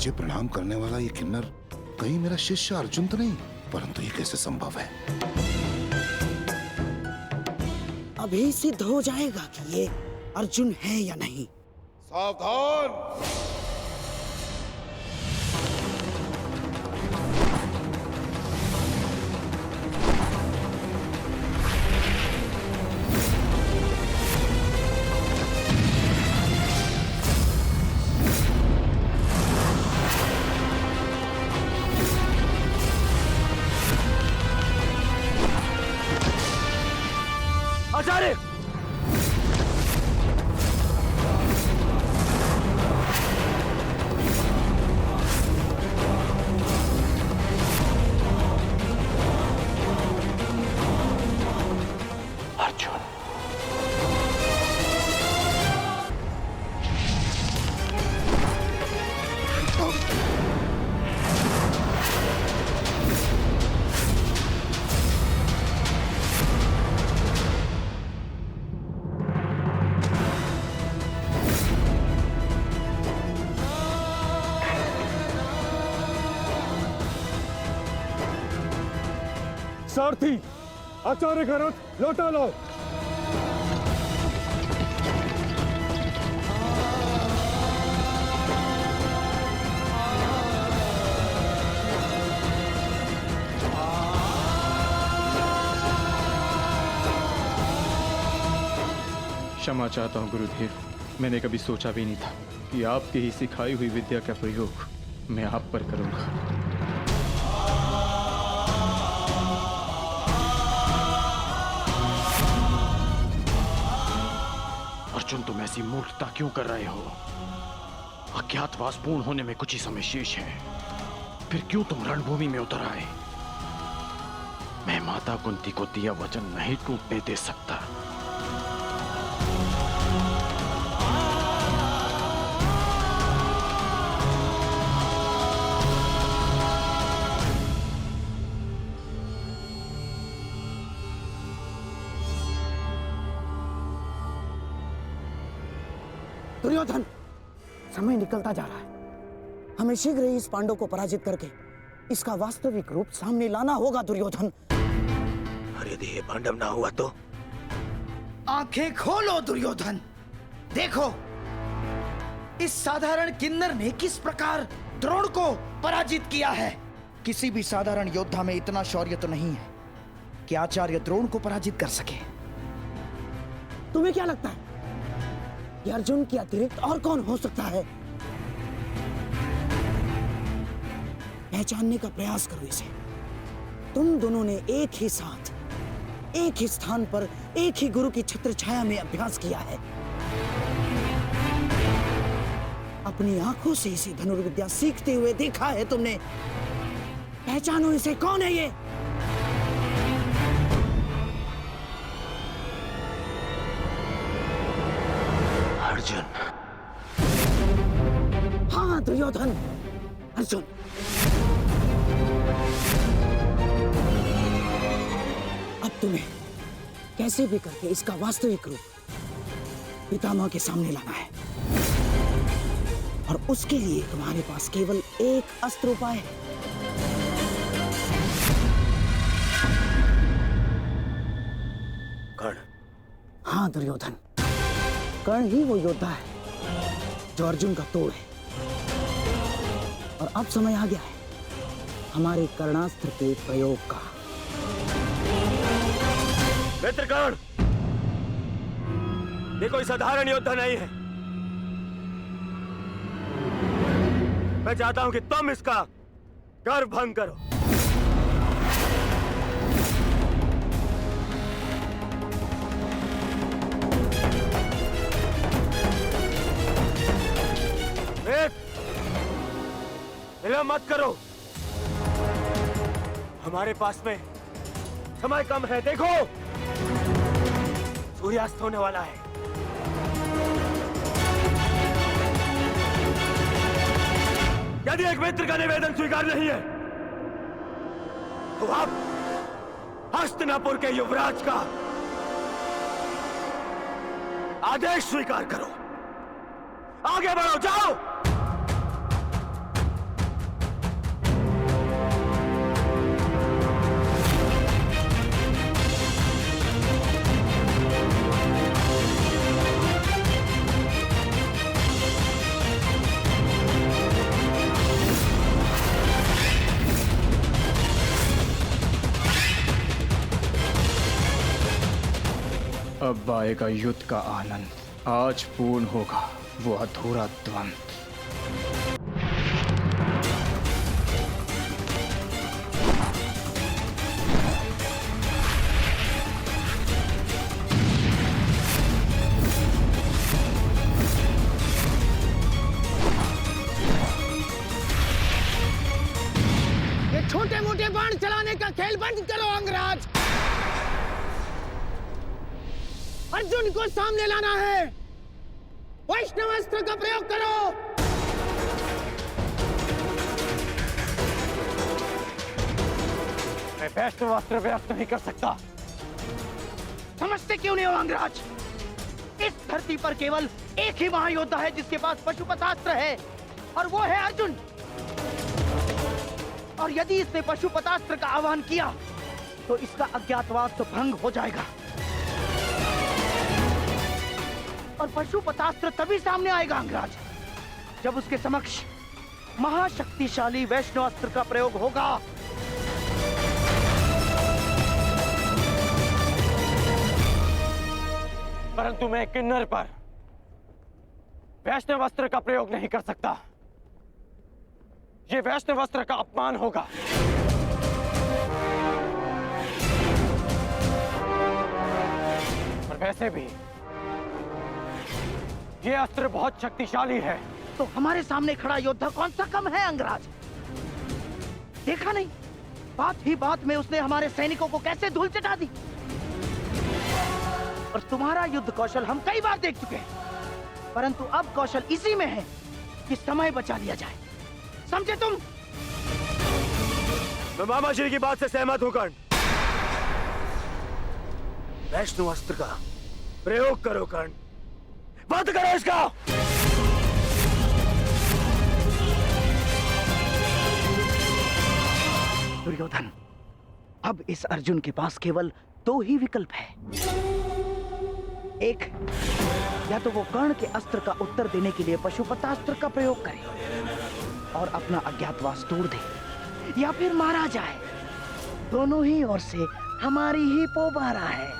मुझे प्रणाम करने वाला ये किन्नर कहीं मेरा शिष्य अर्जुन तो नहीं? परंतु ये कैसे संभव है? अभी सिद्ध हो जाएगा कि ये अर्जुन है या नहीं। सावधान! आचार्य! अर्जुन, सारथी, आचार्य का रथ लौटा लो। क्षमा चाहता हूँ गुरुदेव, मैंने कभी सोचा भी नहीं था कि आपकी ही सिखाई हुई विद्या का प्रयोग मैं आप पर करूंगा। अर्जुन, तुम ऐसी मूर्खता क्यों कर रहे हो? अज्ञातवास पूर्ण होने में कुछ ही समय शेष है, फिर क्यों तुम रणभूमि में उतर आए? मैं माता कुंती को दिया वचन नहीं टूटने दे सकता। दुर्योधन, समय निकलता जा रहा है। हमें शीघ्र ही इस पांडव को पराजित करके इसका वास्तविक रूप सामने लाना होगा दुर्योधन। और यदि ये पांडव ना हुआ तो? आंखें खोलो दुर्योधन, देखो इस साधारण किन्नर ने किस प्रकार द्रोण को पराजित किया है। किसी भी साधारण योद्धा में इतना शौर्य तो नहीं है कि आचार्य द्रोण को पराजित कर सके। तुम्हें क्या लगता है कि अर्जुन के अतिरिक्त और कौन हो सकता है? पहचानने का प्रयास करो इसे। तुम दोनों ने एक ही साथ, एक ही स्थान पर, एक ही गुरु की छत्र छाया में अभ्यास किया है। अपनी आंखों से इसे धनुर्विद्या सीखते हुए देखा है तुमने। पहचानो इसे, कौन है ये? अर्जुन। हाँ दुर्योधन, अर्जुन। अब तुम्हें कैसे भी करके इसका वास्तविक रूप पितामह के सामने लाना है, और उसके लिए तुम्हारे पास केवल एक अस्त्र उपाय है। कर्ण। हाँ दुर्योधन, कर्ण ही वो योद्धा है जो अर्जुन का तोड़ है। और अब समय आ गया है हमारे कर्णास्त्र के प्रयोग का। मित्र कर्ण, ये कोई साधारण योद्धा नहीं है। मैं चाहता हूं कि तुम इसका गर्व भंग करो। विलंब मत करो, हमारे पास में समय कम है। देखो, सूर्यास्त होने वाला है। यदि एक मित्र का निवेदन स्वीकार नहीं है तो आप हस्तिनापुर के युवराज का आदेश स्वीकार करो। आगे बढ़ो, जाओ। अब आएगा युद्ध का आनंद। आज पूर्ण होगा वो अधूरा द्वंद्व। छोटे मोटे बाण चलाने का खेल बंद करो अंगराज। अर्जुन को सामने लाना है। वैष्णवास्त्र का प्रयोग करो। मैं वैष्णवास्त्र व्यक्त नहीं कर सकता। समझते क्यों नहीं हो अंगराज? इस धरती पर केवल एक ही महायोद्धा है जिसके पास पशुपतास्त्र है, और वो है अर्जुन। और यदि इसने पशुपतास्त्र का आह्वान किया तो इसका अज्ञातवास तो भंग हो जाएगा, और पशुपतास्त्र तभी सामने आएगा अंगराज जब उसके समक्ष महाशक्तिशाली वैष्णवास्त्र का प्रयोग होगा। परंतु मैं किन्नर पर वैष्णवास्त्र का प्रयोग नहीं कर सकता। ये वैष्णवास्त्र का अपमान होगा। और वैसे भी ये अस्त्र बहुत शक्तिशाली है। तो हमारे सामने खड़ा योद्धा कौन सा कम है अंगराज? देखा नहीं, बात ही बात में उसने हमारे सैनिकों को कैसे धूल चटा दी। और तुम्हारा युद्ध कौशल हम कई बार देख चुके हैं, परंतु अब कौशल इसी में है कि समय बचा लिया जाए। समझे तुम? मैं मामा श्री की बात से सहमत हूं कर्ण। वैष्णवास्त्र का प्रयोग करो कर्ण, बंद करो इसका। दुर्योधन, अब इस अर्जुन के पास केवल दो ही विकल्प है। एक, या तो वो कर्ण के अस्त्र का उत्तर देने के लिए पशुपतास्त्र का प्रयोग करे और अपना अज्ञातवास तोड़ दे, या फिर मारा जाए। दोनों ही ओर से हमारी ही पोबारा है।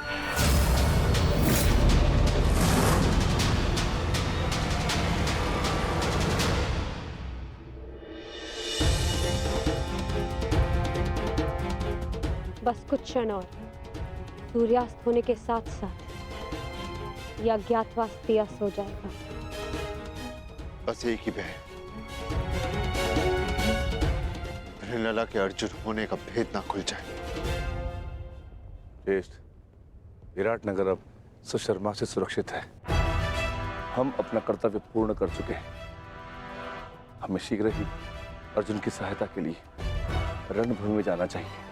बस कुछ क्षण और, सूर्यास्त होने के साथ साथ यह अज्ञातवास दियास हो जाएगा। बस एक ही भय, हिरण्यला के अर्जुन होने का भेद ना खुल जाए। ज्येष्ठ, विराटनगर अब सुशर्मा से सुरक्षित है। हम अपना कर्तव्य पूर्ण कर चुके हैं। हमें शीघ्र ही अर्जुन की सहायता के लिए रणभूमि में जाना चाहिए।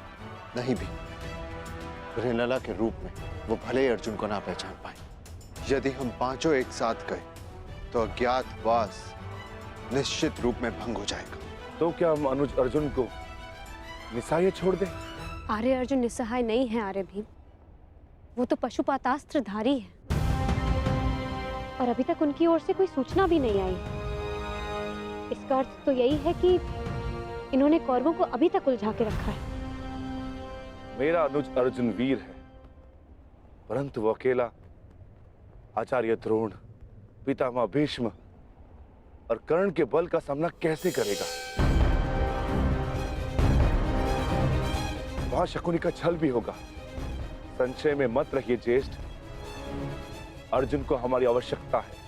नहीं भी, हिरण्यला के रूप में वो भले ही अर्जुन को ना पहचान पाए। यदि हम पांचों एक साथ गए तो अज्ञातवास निश्चित रूप में भंग हो जाएगा। तो क्या हम अनुज अर्जुन को निस्सहाय छोड़ दें? आर्य अर्जुन निस्सहाय नहीं है आर्य भीम, वो तो पशुपतास्त्रधारी है, और अभी तक उनकी ओर से कोई सूचना भी नहीं आई। इसका अर्थ तो यही है कि इन्होंने कौरवों को अभी तक उलझा के रखा है। मेरा अनुज अर्जुन वीर है, परंतु वो अकेला आचार्य द्रोण, पितामह भीष्म और कर्ण के बल का सामना कैसे करेगा? वहां शकुनी का छल भी होगा। संशय में मत रहिए ज्येष्ठ, अर्जुन को हमारी आवश्यकता है।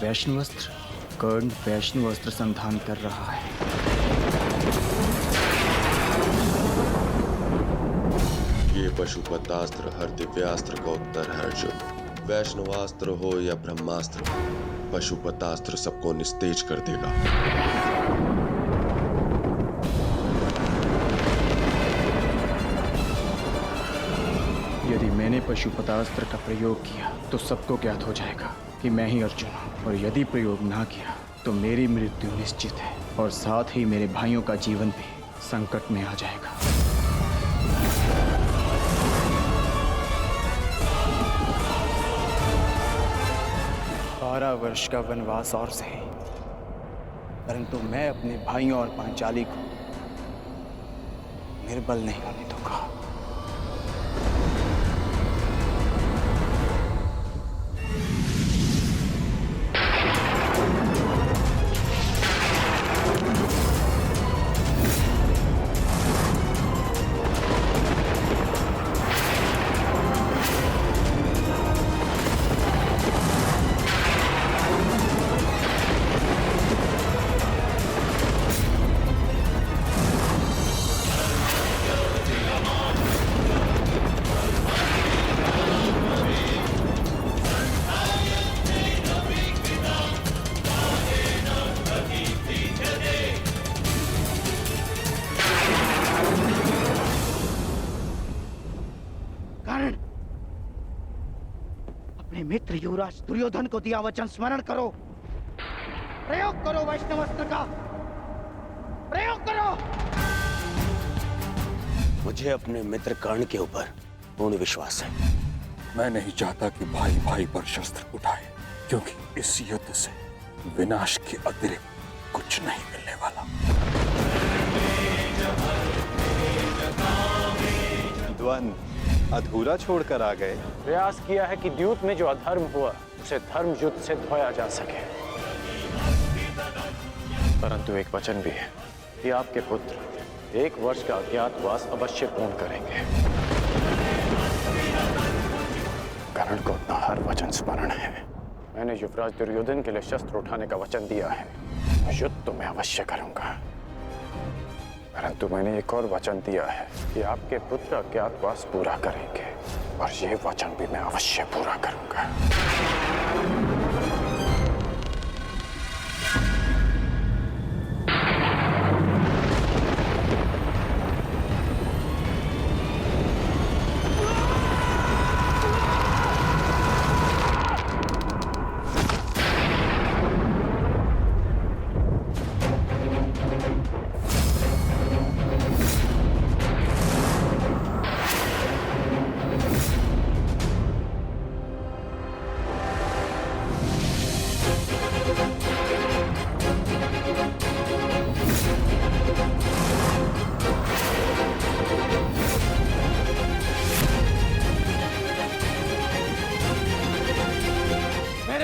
वैष्णवस्त्र, कर्ण वैष्णवस्त्र संधान कर रहा है। ये पशुपतास्त्र हर दिव्यास्त्र का उत्तर है अर्जुन। वैष्णवास्त्र हो या ब्रह्मास्त्र, पशुपतास्त्र सबको निस्तेज कर देगा। यदि मैंने पशुपतास्त्र का प्रयोग किया तो सबको ज्ञात हो जाएगा कि मैं ही अर्जुन हूँ, और यदि प्रयोग ना किया तो मेरी मृत्यु निश्चित है, और साथ ही मेरे भाइयों का जीवन भी संकट में आ जाएगा। 12 वर्ष का वनवास और सही, परंतु मैं अपने भाइयों और पांचाली को निर्बल नहीं होने दूंगा। अपने मित्र युवराज दुर्योधन को दिया वचन स्मरण करो। प्रयोग करो वैष्णवास्त्र का, प्रयोग करो। मुझे अपने मित्र कर्ण के ऊपर पूर्ण विश्वास है। मैं नहीं चाहता कि भाई भाई पर शस्त्र उठाए, क्योंकि इस युद्ध से विनाश के अतिरिक्त कुछ नहीं मिलने वाला। द्वंद्व अधूरा छोड़कर आ गए। प्रयास किया है कि द्यूत में जो अधर्म हुआ उसे धर्म युद्ध से धोया जा सके, परंतु एक वचन भी है कि आपके पुत्र 1 वर्ष का अज्ञातवास अवश्य पूर्ण करेंगे। कर्ण को अपना हर वचन स्मरण है। मैंने युवराज दुर्योधन के लिए शस्त्र उठाने का वचन दिया है। युद्ध तो मैं अवश्य करूंगा, परंतु मैंने एक और वचन दिया है कि आपके पुत्र अज्ञातवास पूरा करेंगे, और ये वचन भी मैं अवश्य पूरा करूंगा।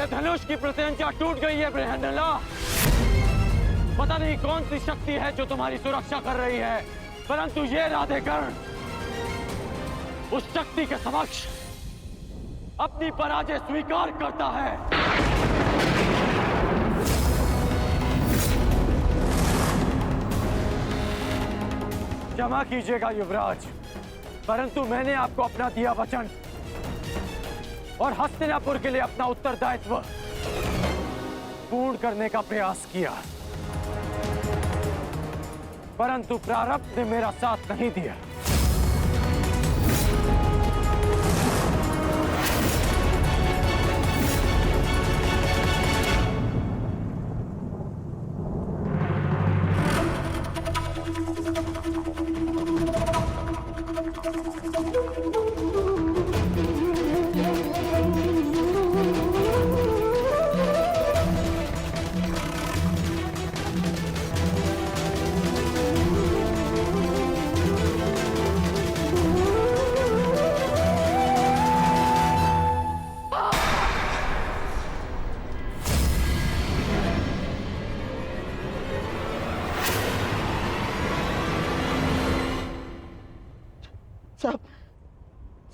धनुष की प्रत्यंचा टूट गई है बृहन्नला। पता नहीं कौन सी शक्ति है जो तुम्हारी सुरक्षा कर रही है, परंतु ये राधेकर्ण उस शक्ति के समक्ष अपनी पराजय स्वीकार करता है। क्षमा कीजिएगा युवराज, परंतु मैंने आपको अपना दिया वचन और हस्तिनापुर के लिए अपना उत्तरदायित्व पूर्ण करने का प्रयास किया, परंतु प्रारब्ध ने मेरा साथ नहीं दिया।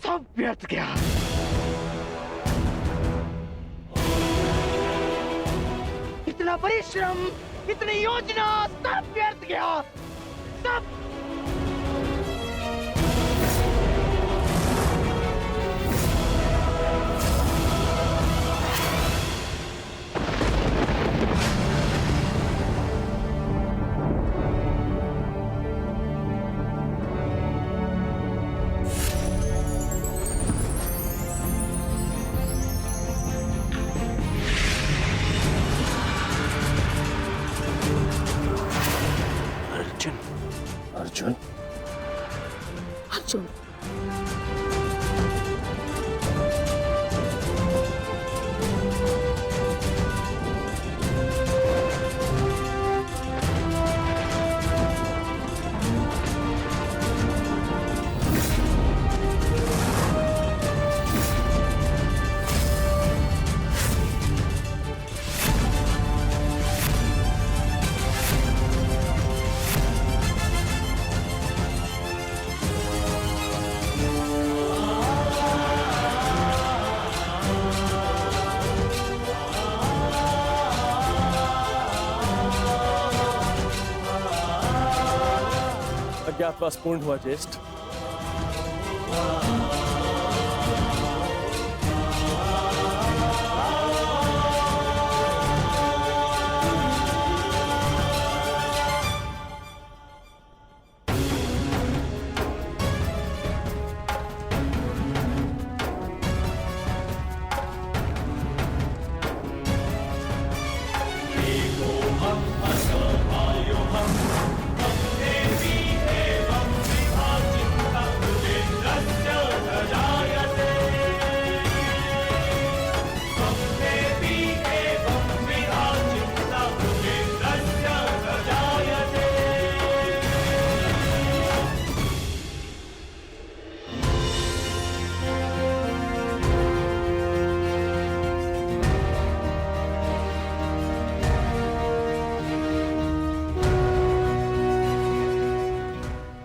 सब व्यर्थ गया। इतना परिश्रम, इतनी योजना, सब व्यर्थ गया। सब अर्जुन, अर्जुन, अज्ञातवास पूर्ण हुआ ज्येष्ठ।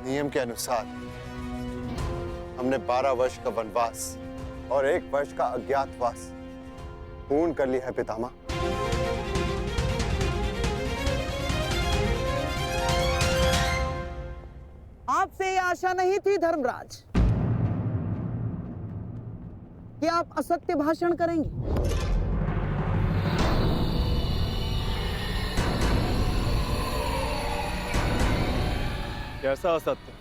नियम के अनुसार हमने 12 वर्ष का वनवास और 1 वर्ष का अज्ञातवास पूर्ण कर लिया है पितामह। आपसे ये आशा नहीं थी धर्मराज कि आप असत्य भाषण करेंगे। कैसा असत्य?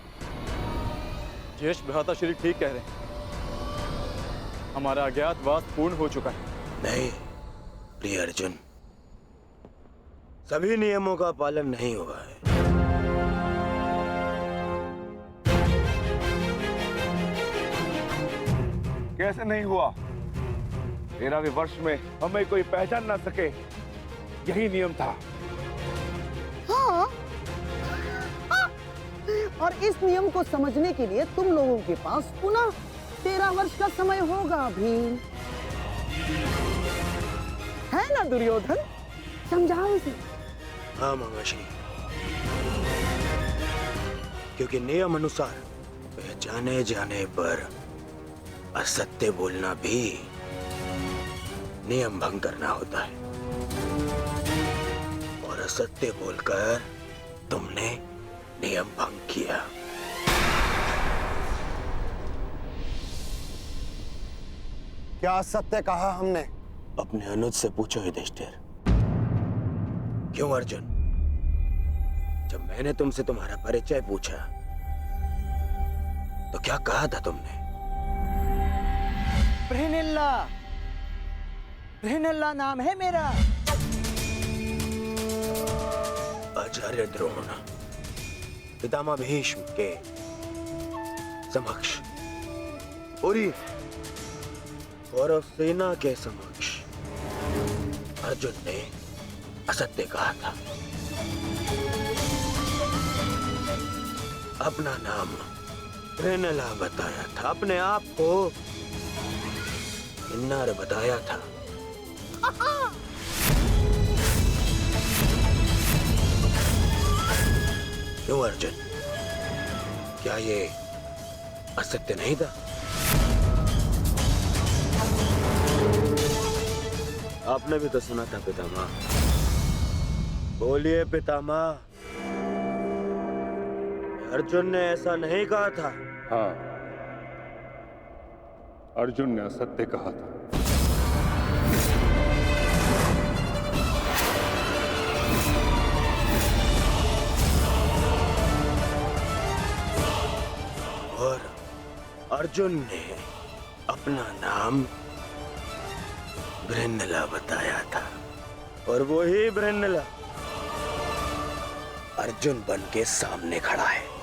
ज्येष्ठ भ्राता श्री ठीक कह रहे हैं, हमारा अज्ञातवास पूर्ण हो चुका है। नहीं प्रिय अर्जुन, सभी नियमों का पालन नहीं हुआ है। कैसे नहीं हुआ? 13वें वर्ष में हमें कोई पहचान ना सके, यही नियम था। हाँ, और इस नियम को समझने के लिए तुम लोगों के पास पुनः 13 वर्ष का समय होगा भीम, है ना दुर्योधन? समझाओ इसे। हाँ मामाश्री, क्योंकि नियम अनुसार पहचाने जाने पर असत्य बोलना भी नियम भंग करना होता है, और असत्य बोलकर तुमने नियम भंग किया। क्या सत्य कहा हमने? अपने अनुज से पूछो युधिष्ठिर। क्यों अर्जुन, जब मैंने तुमसे तुम्हारा परिचय पूछा तो क्या कहा था तुमने? बृहनिल्ला, बृहनिल्ला नाम है मेरा। आचार्य द्रोण पितामह भीष्म के समक्ष, पूरी कौरव सेना के समक्ष अर्जुन ने असत्य कहा था। अपना नाम बृहनला बताया था, अपने आप को किन्नर बताया था। क्यों अर्जुन, क्या ये असत्य नहीं था? आपने भी तो सुना था पितामह। बोलिए पितामह, अर्जुन ने ऐसा नहीं कहा था? हाँ, अर्जुन ने असत्य कहा था। और अर्जुन ने अपना नाम बृहन्नला बताया था, और वही बृहन्नला अर्जुन बन के सामने खड़ा है।